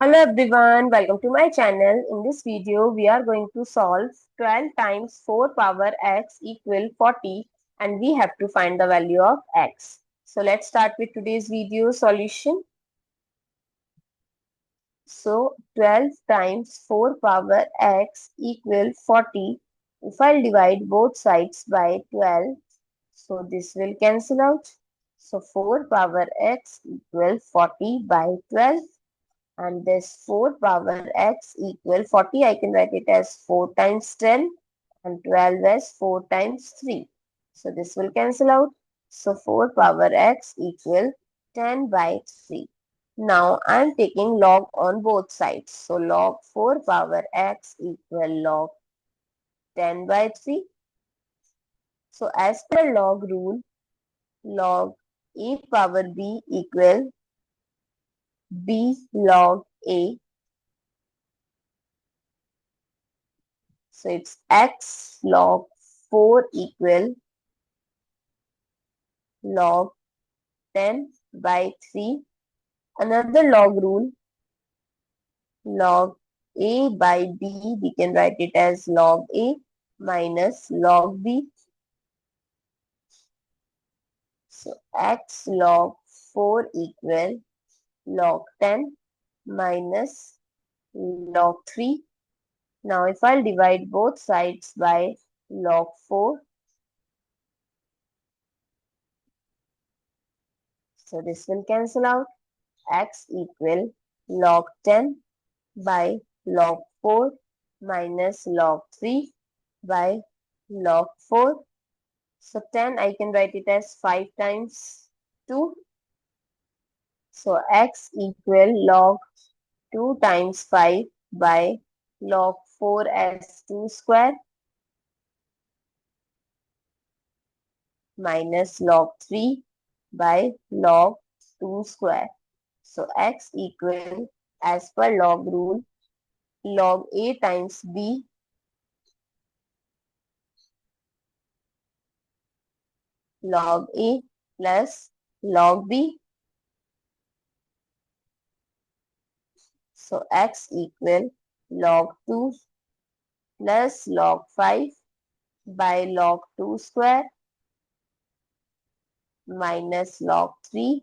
Hello everyone, welcome to my channel. In this video, we are going to solve 12 times 4 power x equal 40 and we have to find the value of x. So let's start with today's video solution. So 12 times 4 power x equal 40. If I'll divide both sides by 12, so this will cancel out. So 4 power x equal 40 by 12. And this 4 power x equal 40. I can write it as 4 times 10 and 12 as 4 times 3. So this will cancel out. So 4 power x equal 10 by 3. Now I am taking log on both sides. So log 4 power x equal log 10 by 3. So as per log rule, log a power b equal b log a. So it's x log 4 equal log 10 by 3. Another log rule, log a by b, we can write it as log a minus log b. So x log 4 equal log 10 minus log 3. Now if I'll divide both sides by log 4, so this will cancel out. X equal log 10 by log 4 minus log 3 by log 4. So 10 I can write it as 5 times 2. So x equal log 2 times 5 by log 4 as 2 square minus log 3 by log 2 square. So x equal, as per log rule, log a times b log a plus log b. So x equal log 2 plus log 5 by log 2 square minus log 3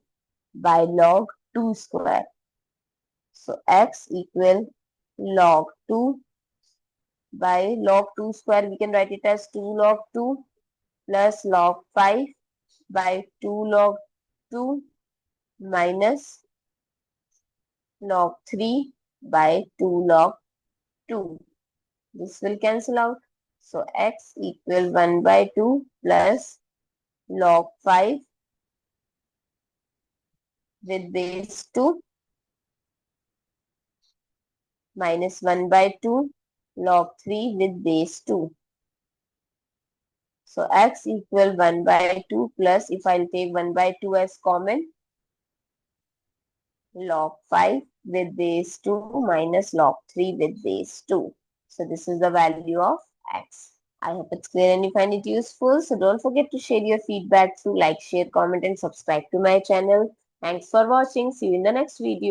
by log 2 square. So x equal log 2 by log 2 square. We can write it as 2 log 2 plus log 5 by 2 log 2 minus log 3 by 2 log 2. This will cancel out. So x equal 1 by 2 plus log 5 with base 2 minus 1 by 2 log 3 with base 2. So x equal 1 by 2 plus, if I'll take 1 by 2 as common, log 5 with base 2 minus log 3 with base 2. So this is the value of x. I hope it's clear and you find it useful. So don't forget to share your feedback through like, share, comment and subscribe to my channel. Thanks for watching. See you in the next video.